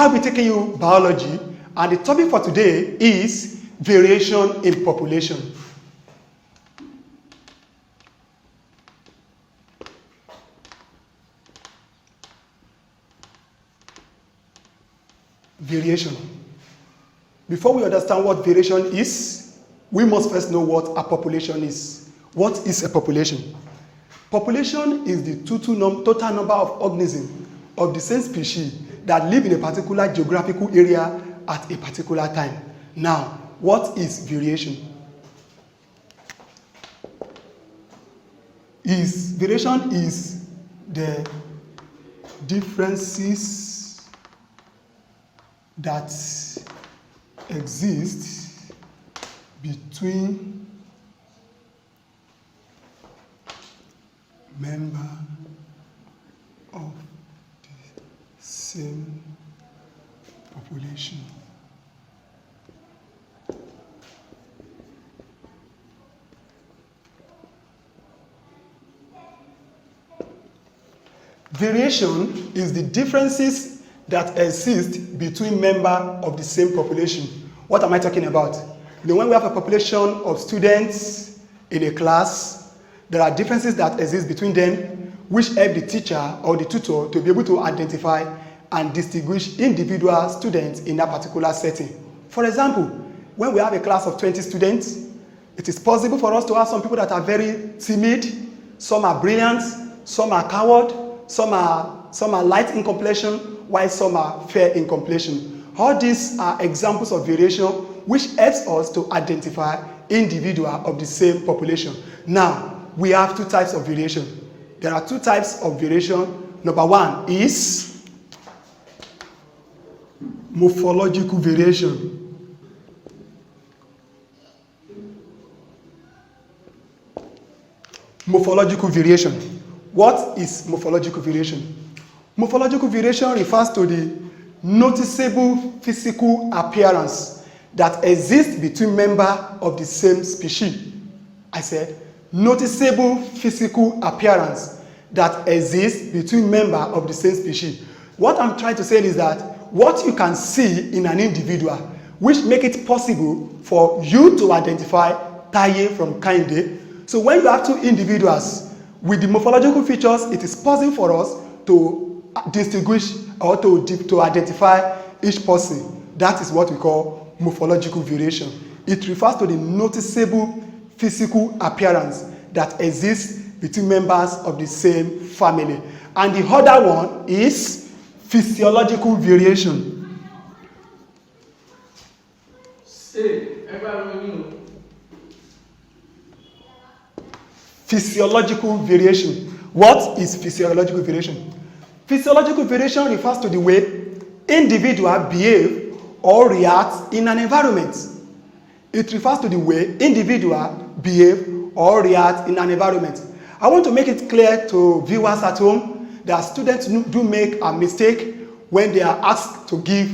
I'll be taking you biology, and the topic for today is variation in population. Variation. Before we understand what variation is, we must first know what a population is. What is a population? Population is the total number of organisms of the same species that live in a particular geographical area at a particular time. Now, what is variation? Variation is the differences that exist between members of the same population. Variation is the differences that exist between members of the same population. What am I talking about? When we have a population of students in a class, there are differences that exist between them which help the teacher or the tutor to be able to identify and distinguish individual students in a particular setting. For example, when we have a class of 20 students, it is possible for us to have some people that are very timid, some are brilliant, some are coward, some are light in complexion, while some are fair in complexion. All these are examples of variation which helps us to identify individuals of the same population. Now, we have two types of variation. There are two types of variation. Number one is morphological variation. Morphological variation. What is morphological variation? Morphological variation refers to the noticeable physical appearance that exists between members of the same species. I said, noticeable physical appearance that exists between members of the same species. What I'm trying to say is that what you can see in an individual, which make it possible for you to identify Taye from Kehinde. So when you have two individuals with the morphological features, it is possible for us to distinguish or to identify each person. That is what we call morphological variation. It refers to the noticeable physical appearance that exists between members of the same family. And the other one is physiological variation. Physiological variation. What is physiological variation? Physiological variation refers to the way individuals behave or react in an environment. It refers to the way individuals behave or react in an environment. I want to make it clear to viewers at home that students do make a mistake when they are asked to give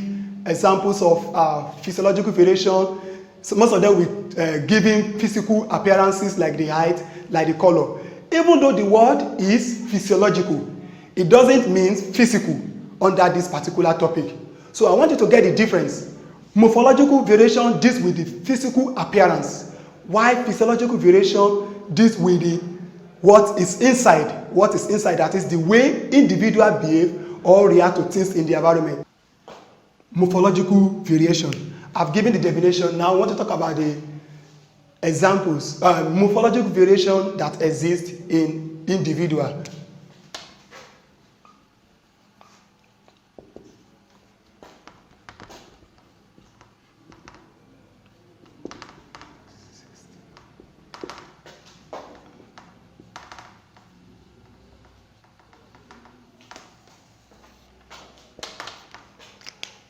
examples of physiological variation. So most of them will giving physical appearances like the height, like the color. Even though the word is physiological, it doesn't mean physical under this particular topic. So I want you to get the difference. Morphological variation deals with the physical appearance, while physiological variation deals with the what is inside. What is inside, that is the way individuals behave or react to things in the environment. Morphological variation. I've given the definition. Now I want to talk about the examples. Morphological variation that exists in individuals.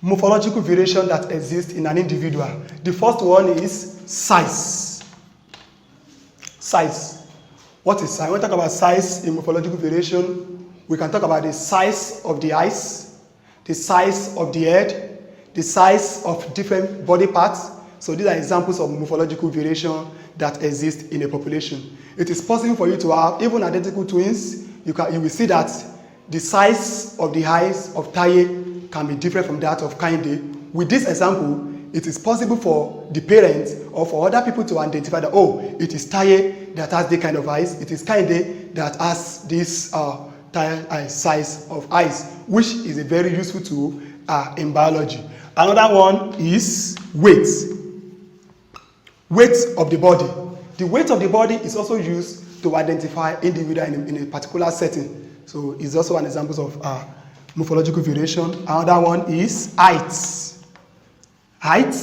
Morphological variation that exists in an individual. The first one is size. Size. What is size? When we talk about size in morphological variation, we can talk about the size of the eyes, the size of the head, the size of different body parts. So these are examples of morphological variation that exist in a population. It is possible for you to have even identical twins. You will see that the size of the eyes of Taye can be different from that of kind A. With this example, it is possible for the parents or for other people to identify that, oh, it is Taye that has this kind of eyes, it is kind A that has this size of eyes, which is a very useful tool in biology. Another one is weight. Weight of the body. The weight of the body is also used to identify individual in a particular setting. So it's also an example of morphological variation. Another one is height. Height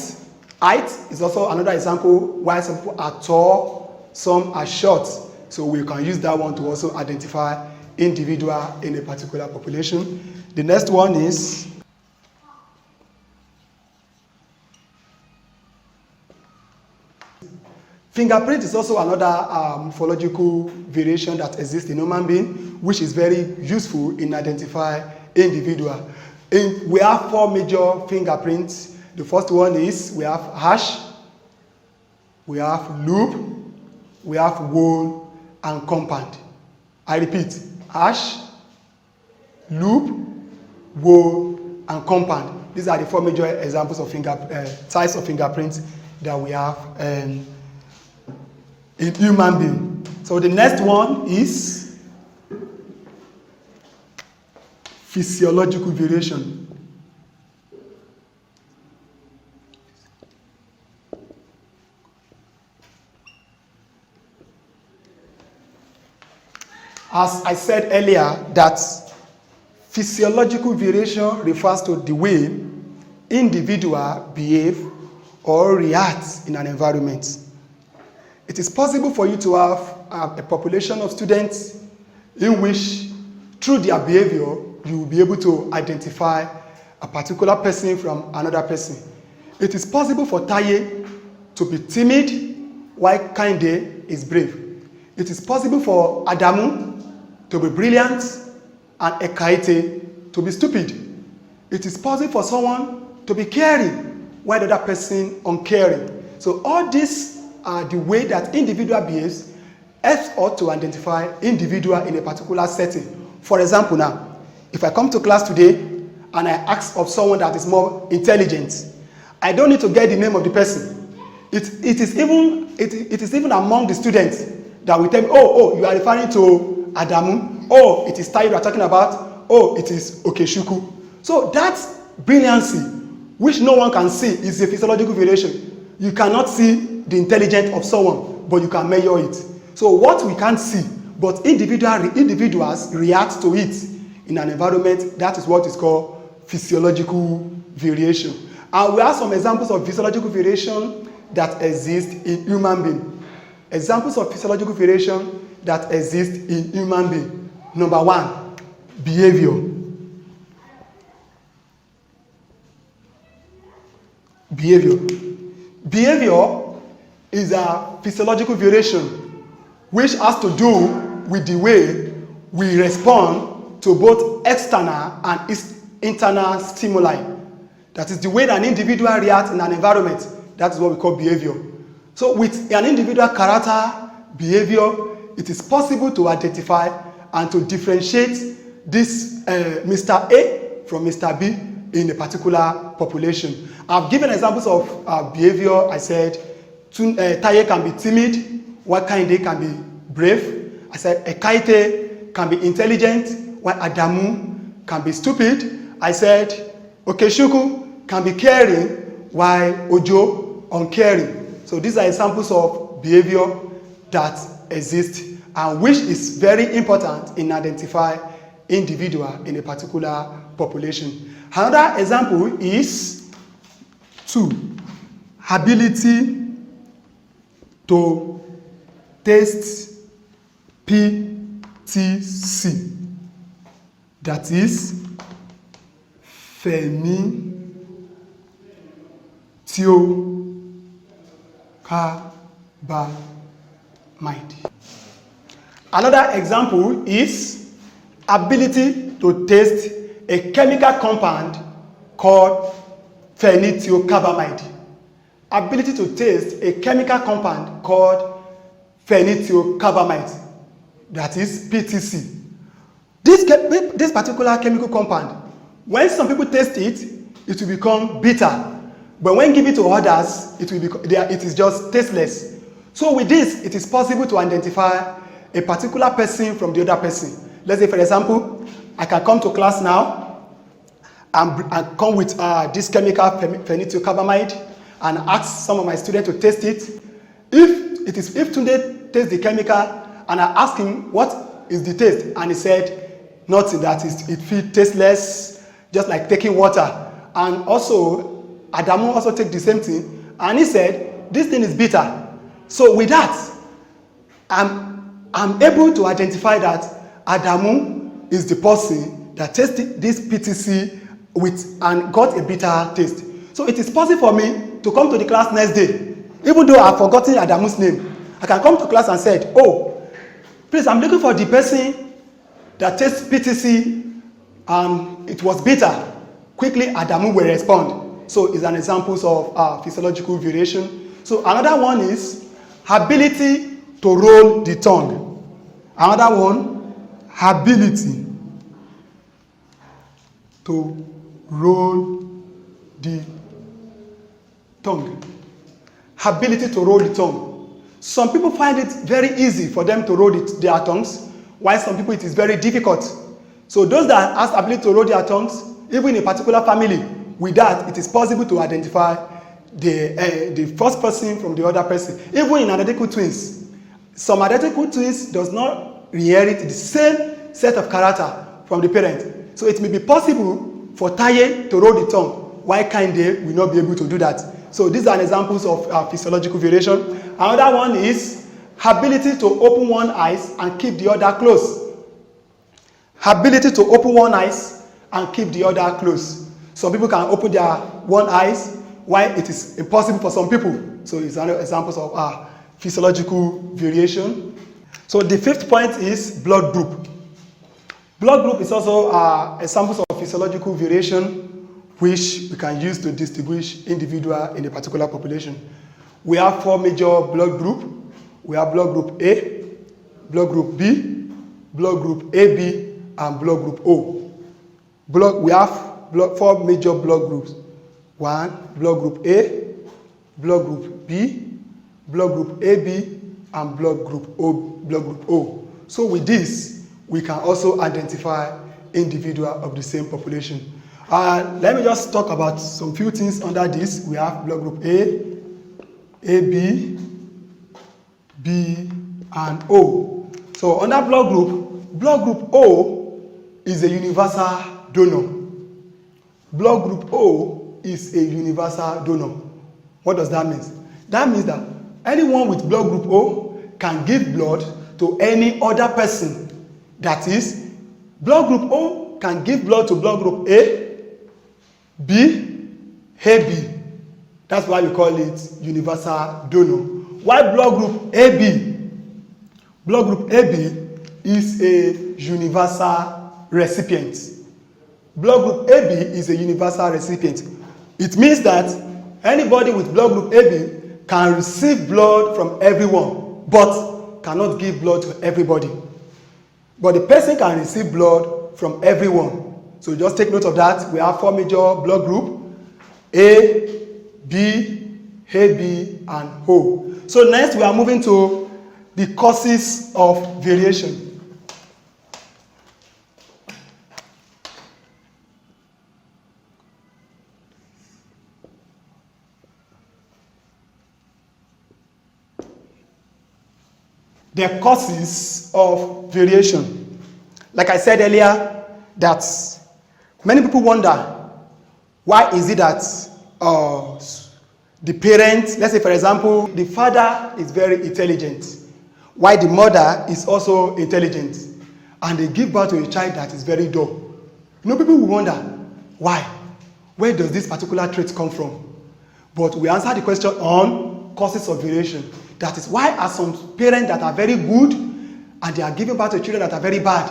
is also another example why some people are tall, some are short. So we can use that one to also identify individual in a particular population. The next one is fingerprint. Is also another morphological variation that exists in human being, which is very useful in identifying individual. We have 4 major fingerprints. The first one is we have hash, we have loop, we have whole, and compound. I repeat, hash, loop, whole, and compound. These are the 4 major examples of types of fingerprints that we have in human being. So the next one is physiological variation. As I said earlier, that physiological variation refers to the way individuals behave or react in an environment. It is possible for you to have a population of students in which, through their behavior, you will be able to identify a particular person from another person. It is possible for Taye to be timid while Kehinde is brave. It is possible for Adamu to be brilliant and Ekaete to be stupid. It is possible for someone to be caring while the other person uncaring. So all these are the way that individual behaves helps us to identify individual in a particular setting. For example now, if I come to class today and I ask of someone that is more intelligent, I don't need to get the name of the person. It is even among the students that will tell me, oh, you are referring to Adamu. Oh, it is Taye you are talking about. Oh, it is Okechukwu. So that brilliancy, which no one can see, is a physiological variation. You cannot see the intelligence of someone, but you can measure it. So what we can't see, but individuals react to it in an environment, that is what is called physiological variation. And we have some examples of physiological variation that exist in human being. Examples of physiological variation that exist in human being. Number 1, behavior. Behavior is a physiological variation which has to do with the way we respond to both external and internal stimuli. That is the way that an individual reacts in an environment. That is what we call behavior. So with an individual character, behavior, it is possible to identify and to differentiate this Mr. A from Mr. B in a particular population. I've given examples of behavior. I said Taye can be timid, while Kehinde can be brave. I said Ekaete can be intelligent, while Adamu can be stupid. I said Okechukwu can be caring, while Ojo uncaring. So these are examples of behavior that exist and which is very important in identifying individual in a particular population. Another example is 2, ability to taste PTC. That is phenethylcarbamide. Another example is ability to taste a chemical compound called phenethylcarbamide. Ability to taste a chemical compound called phenethylcarbamide, that is PTC. This particular chemical compound, When some people taste it, it will become bitter. But when given to others, it is just tasteless. So with this, it is possible to identify a particular person from the other person. Let's say, for example, I can come to class now and come with this chemical phenylcarbamide and ask some of my students to taste it. If Tunde tastes the chemical and I ask him what is the taste, and he said nothing, that is, it feels tasteless, just like taking water. And also Adamu also take the same thing, and he said this thing is bitter. So with that, I'm able to identify that Adamu is the person that tasted this PTC and got a bitter taste. So it is possible for me to come to the class next day, even though I've forgotten Adamu's name. I can come to class and say, oh, please, I'm looking for the person that tastes PTC and it was bitter. Quickly, Adamu will respond. So it's an example of physiological variation. So another one is ability to roll the tongue. Another one, ability to roll the tongue. Ability to roll the tongue. Some people find it very easy for them to roll their tongues, while some people it is very difficult. So those that have ability to roll their tongues, even in a particular family, with that, it is possible to identify the first person from the other person. Even in identical twins, some identical twins does not inherit the same set of character from the parent. So it may be possible for Taye to roll the tongue, while Kinde will not be able to do that. So these are examples of physiological variation. Another one is ability to open one eyes and keep the other closed. Ability to open one eyes and keep the other closed. Some people can open their one eyes, while it is impossible for some people. So it's another examples of physiological variation. So the fifth point is blood group. Blood group is also examples of physiological variation, which we can use to distinguish individual in a particular population. We have four major blood groups. We have blood group A, blood group B, blood group AB, and blood group O. We have four major blood groups. One, blood group A, blood group B, blood group AB, and blood group O. So with this, we can also identify individual of the same population. Let me just talk about some few things under this. We have blood group A, AB, B, and O. So under blood group O is a universal donor. Blood group O is a universal donor. What does that mean? That means that anyone with blood group O can give blood to any other person. That is, blood group O can give blood to blood group A, B, AB. That's why we call it universal donor. While blood group AB is a universal recipient. Blood group AB is a universal recipient. It means that anybody with blood group AB can receive blood from everyone, but cannot give blood to everybody. But the person can receive blood from everyone. So just take note of that. We have four major blood groups: A, B, AB, and O. So next we are moving to the causes of variation. The causes of variation. Like I said earlier, that many people wonder, why is it that the parents, let's say for example, the father is very intelligent, while the mother is also intelligent, and they give birth to a child that is very dull. People will wonder, why? Where does this particular trait come from? But we answer the question on causes of variation. That is, why are some parents that are very good and they are giving birth to children that are very bad?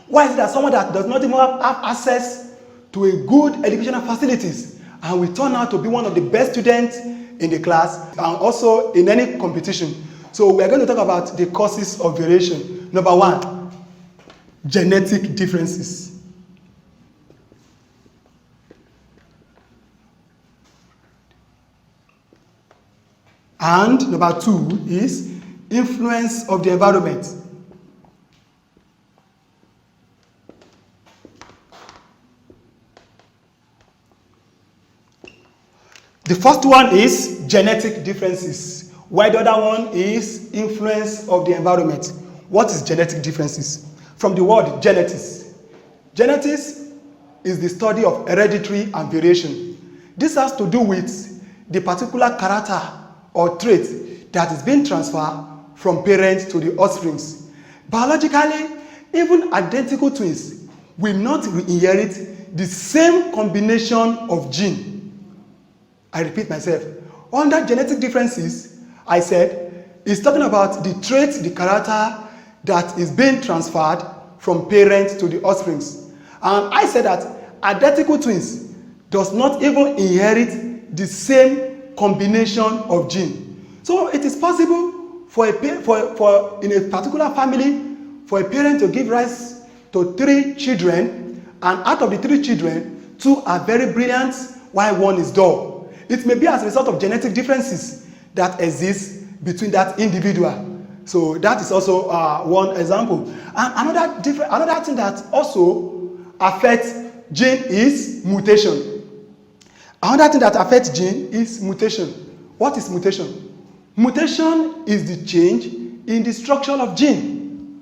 Why is it that someone that does not even have access to a good educational facilities and will turn out to be one of the best students in the class and also in any competition? So we are going to talk about the causes of variation. Number one, genetic differences. And number 2 is influence of the environment. The first one is genetic differences, while the other one is influence of the environment. What is genetic differences? From the word genetics. Genetics is the study of hereditary and variation. This has to do with the particular character or trait that is being transferred from parents to the offsprings. Biologically, even identical twins will not inherit the same combination of genes. I repeat myself. Under genetic differences, I said, it's talking about the traits, the character that is being transferred from parents to the offsprings. And I said that identical twins does not even inherit the same combination of genes. So it is possible for in a particular family for a parent to give rise to 3 children, and out of the 3 children, 2 are very brilliant while 1 is dull. It may be as a result of genetic differences that exist between that individual. So that is also one example. And another thing that also affects gene is mutation. Another thing that affects gene is mutation. What is mutation? Mutation is the change in the structure of gene.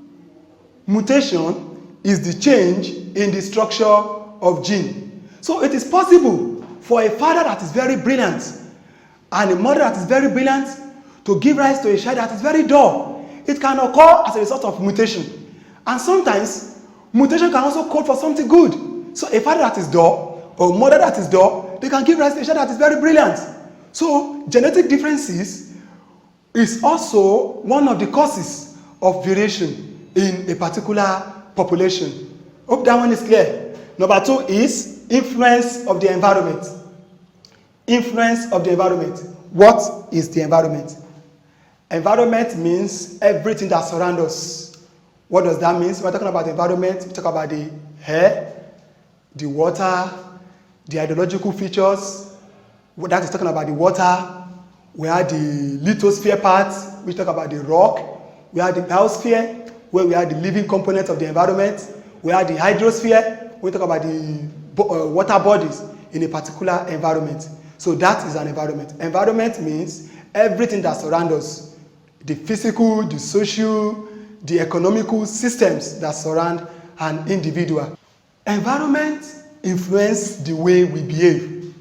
Mutation is the change in the structure of gene. So it is possible for a father that is very brilliant and a mother that is very brilliant to give rise to a child that is very dull. It can occur as a result of mutation. And sometimes, mutation can also code for something good. So a father that is dull or mother that is dull, they can give rise to a child that is very brilliant. So genetic differences is also one of the causes of variation in a particular population. Hope that one is clear. Number 2 is influence of the environment. Influence of the environment. What is the environment? Environment means everything that surrounds us. What does that mean? So we're talking about the environment, we talk about the air, the water, the hydrological features. That is talking about the water. We have the lithosphere part, which talk about the rock. We have the biosphere, where we have the living components of the environment. We have the hydrosphere, we talk about the water bodies in a particular environment. So that is an environment. Environment means everything that surrounds us. The physical, the social, the economical systems that surround an individual. Environment influences the way we behave.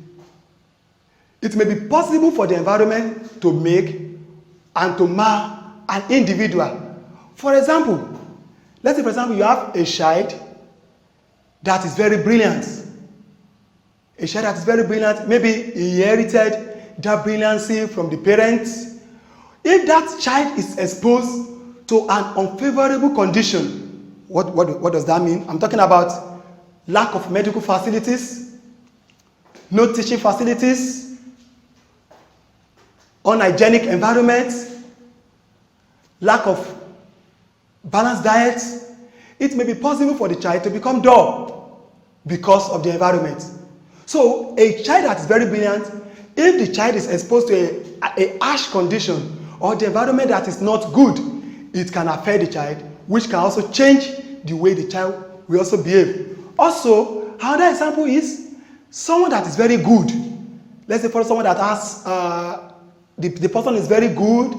It may be possible for the environment to make and to mar an individual. For example, let's say for example you have a child that is very brilliant. A child that is very brilliant, maybe he inherited that brilliancy from the parents. If that child is exposed to an unfavorable condition, what does that mean? I'm talking about lack of medical facilities, no teaching facilities, unhygienic environment, lack of balanced diet. It may be possible for the child to become dull because of the environment. So a child that is very brilliant, if the child is exposed to a harsh condition or the environment that is not good, it can affect the child, which can also change the way the child will also behave. Also, another example is someone that is very good. Let's say for someone that has, the person is very good,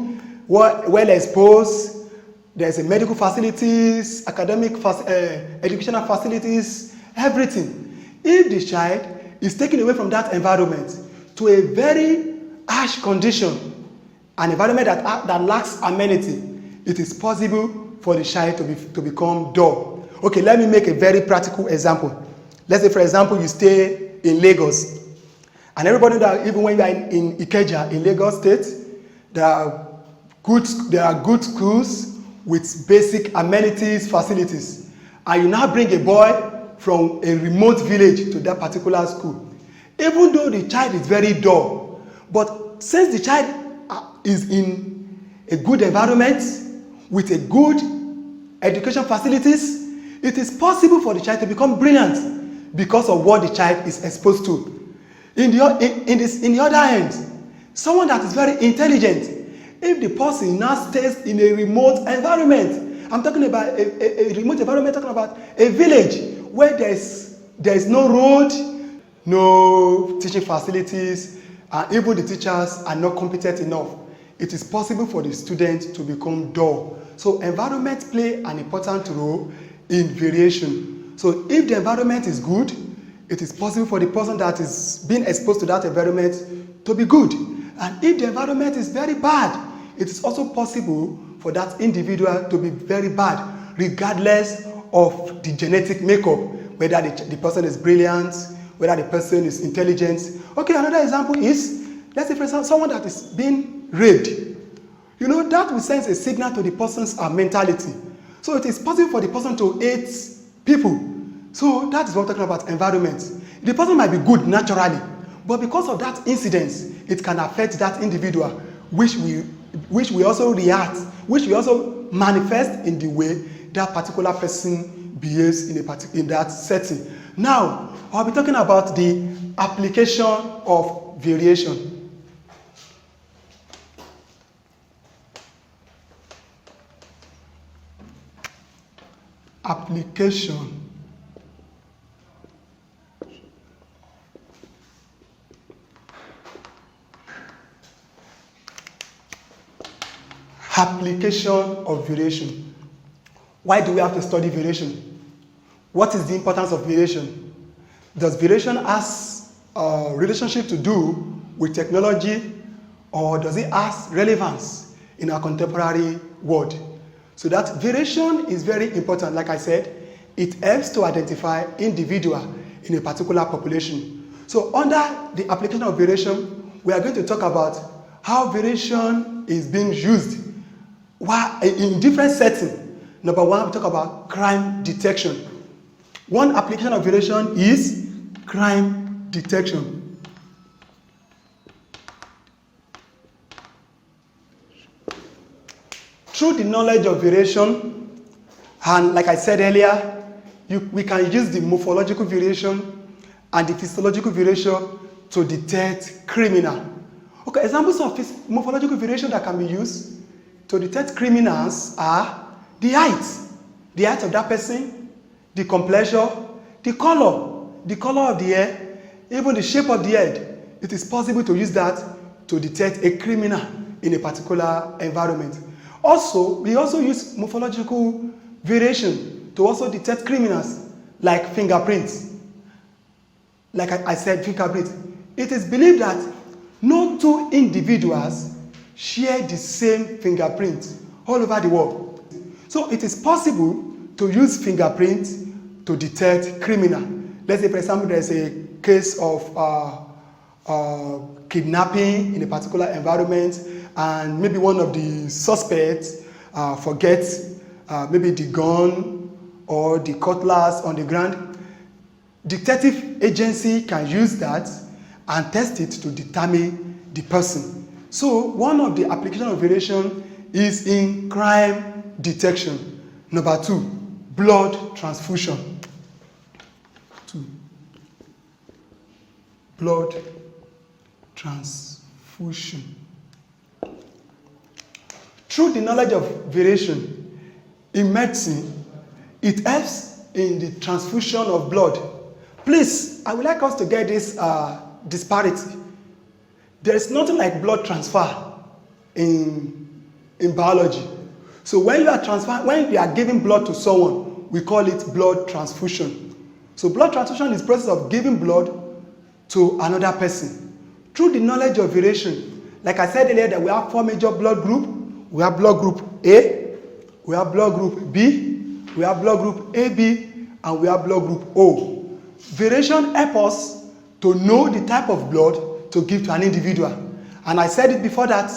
well exposed, there's a medical facilities, academic, educational facilities, everything. If the child is taken away from that environment to a very harsh condition, an environment that lacks amenity, it is possible for the child to become dull. Okay, let me make a very practical example. Let's say, for example, you stay in Lagos, and everybody that even when you are in Ikeja, in Lagos State, there are good schools with basic amenities, facilities, and you now bring a boy from a remote village to that particular school. Even though the child is very dull, but since the child is in a good environment with a good education facilities, it is possible for the child to become brilliant because of what the child is exposed to. In the other hand, Someone that is very intelligent, if the person now stays in a remote environment, I'm talking about a remote environment, talking about a village where there is no road, no teaching facilities, and even the teachers are not competent enough. It is possible for the student to become dull. So environment play an important role in variation. So if the environment is good, it is possible for the person that is being exposed to that environment to be good. And if the environment is very bad, it is also possible for that individual to be very bad, regardless of the genetic makeup, whether the person is brilliant, whether the person is intelligent. Okay, another example is, let's say for example, someone that is being raped. You know, that will send a signal to the person's mentality. So it is possible for the person to hate people. So that is what we're talking about, environment. The person might be good naturally, but because of that incident, it can affect that individual, which we also react, which we also manifest in the way that particular person behaves in that setting. Now, I'll be talking about the application of variation. Application of variation. Why do we have to study variation? What is the importance of variation? Does variation has a relationship to do with technology, or does it have relevance in our contemporary world? So that variation is very important. Like I said, it helps to identify individual in a particular population. So under the application of variation, we are going to talk about how variation is being used in different settings. Number one, we talk about crime detection. One application of variation is crime detection. Through the knowledge of variation, and like I said earlier, we can use the morphological variation and the physiological variation to detect criminal. Okay, examples of morphological variation that can be used to detect criminals are the height of that person, the complexion, the color of the hair, even the shape of the head. It is possible to use that to detect a criminal in a particular environment. Also, we also use morphological variation to also detect criminals, like fingerprints. Like I said, fingerprints. It is believed that no two individuals share the same fingerprint all over the world. So it is possible to use fingerprints to detect criminal. Let's say, for example, there is a case of kidnapping in a particular environment, and maybe one of the suspects forgets maybe the gun or the cutlass on the ground. Detective agency can use that and test it to determine the person. So one of the application of variation is in crime detection. Number two, blood transfusion. Blood transfusion. Through the knowledge of variation in medicine, it helps in the transfusion of blood. Please, I would like us to get this disparity. There is nothing like blood transfer in biology. So when you are giving blood to someone, we call it blood transfusion. So blood transfusion is the process of giving blood to another person. Through the knowledge of variation, like I said earlier, that we have 4 major blood groups. We have blood group A, we have blood group B, we have blood group AB, and we have blood group O. Variation helps us to know the type of blood to give to an individual. And I said it before that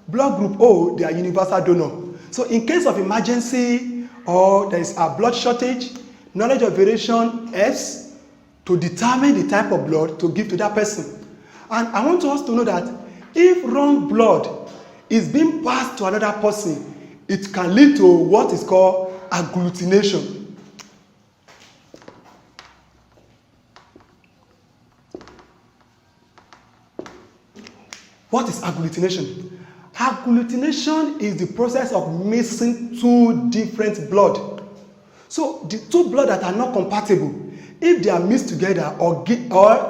blood group O, they are universal donor. So in case of emergency or there is a blood shortage, knowledge of variation helps to determine the type of blood to give to that person. And I want us to know that if wrong blood is being passed to another person, it can lead to what is called agglutination. What is agglutination? Agglutination is the process of mixing two different blood. So the two blood that are not compatible, if they are mixed together or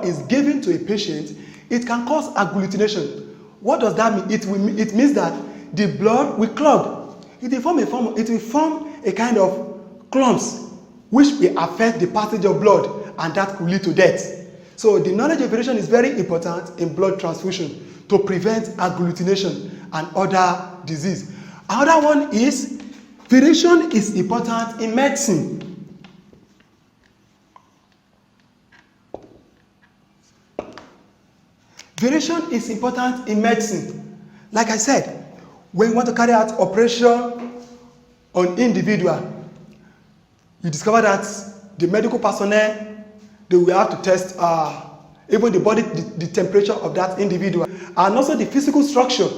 is given to a patient, it can cause agglutination. What does that mean? It means that the blood will clog. It will form a kind of clumps which will affect the passage of blood, and that could lead to death. So the knowledge of variation is very important in blood transfusion to prevent agglutination and other disease. Another one is variation is important in medicine. Variation is important in medicine. Like I said, when you want to carry out operation on individual, you discover that the medical personnel, they will have to test even the body, the temperature of that individual, and also the physical structure.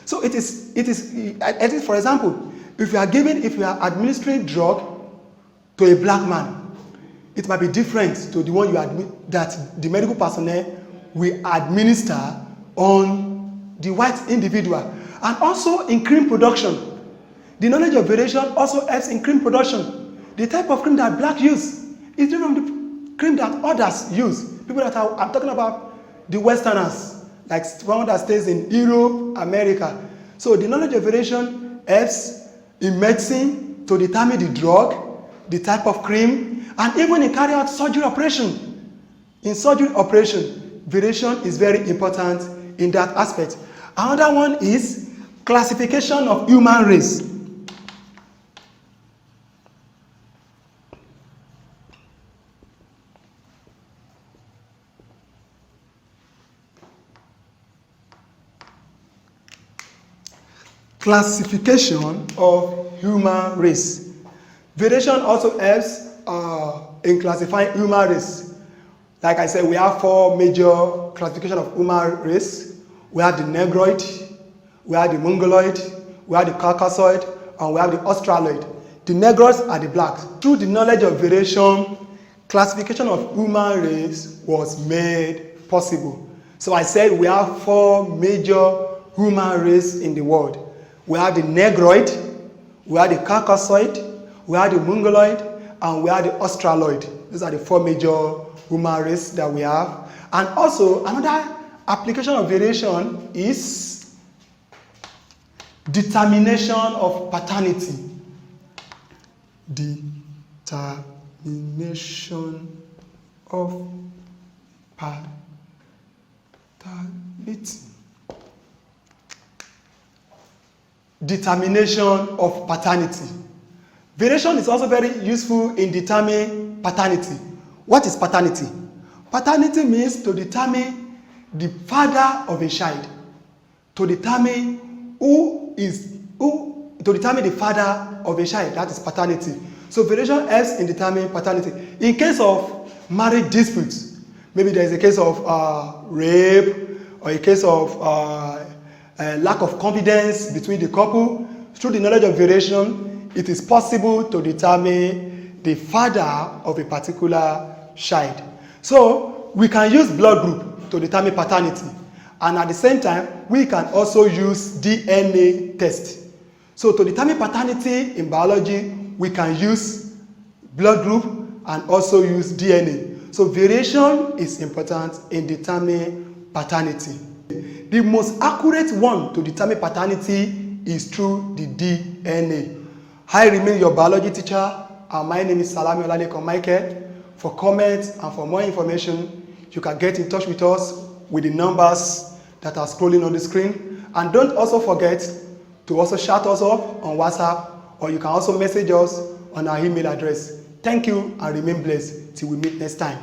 So it is, for example, if you are administering drug to a black man, it might be different to the one that the medical personnel will administer on the white individual. And also in cream production, the knowledge of variation also helps in cream production. The type of cream that black use is different from the cream that others use. People that I'm talking about, the Westerners, like one that stays in Europe, America. So the knowledge of variation helps in medicine to determine the drug, the type of cream, and even in carry out surgery operation. In surgery operation, variation is very important in that aspect. Another one is classification of human race. Classification of human race. Variation also helps in classifying human race. Like I said, we have four major classifications of human race. We have the Negroid, we have the Mongoloid, we have the Caucasoid, and we have the Australoid. The Negroids are the blacks. Through the knowledge of variation, classification of human race was made possible. So I said we have four major human races in the world. We have the Negroid, we have the Caucasoid, we have the Mongoloid, and we have the Australoid. These are the four major human races that we have. And also, another application of variation is determination of paternity. Determination of paternity. Determination of paternity. Variation is also very useful in determining paternity. What is paternity? Paternity means to determine the father of a child. To determine the father of a child. That is paternity. So variation helps in determining paternity. In case of marriage disputes, maybe there is a case of rape or a case of lack of confidence between the couple, through the knowledge of variation, it is possible to determine the father of a particular child. So we can use blood group to determine paternity, and at the same time, we can also use DNA test. So to determine paternity in biology, we can use blood group and also use DNA. So variation is important in determining paternity. The most accurate one to determine paternity is through the DNA. I remain your biology teacher, and my name is Salami Oladeko Michael. For comments and for more information, you can get in touch with us with the numbers that are scrolling on the screen. And don't also forget to also shout us up on WhatsApp, or you can also message us on our email address. Thank you and remain blessed till we meet next time.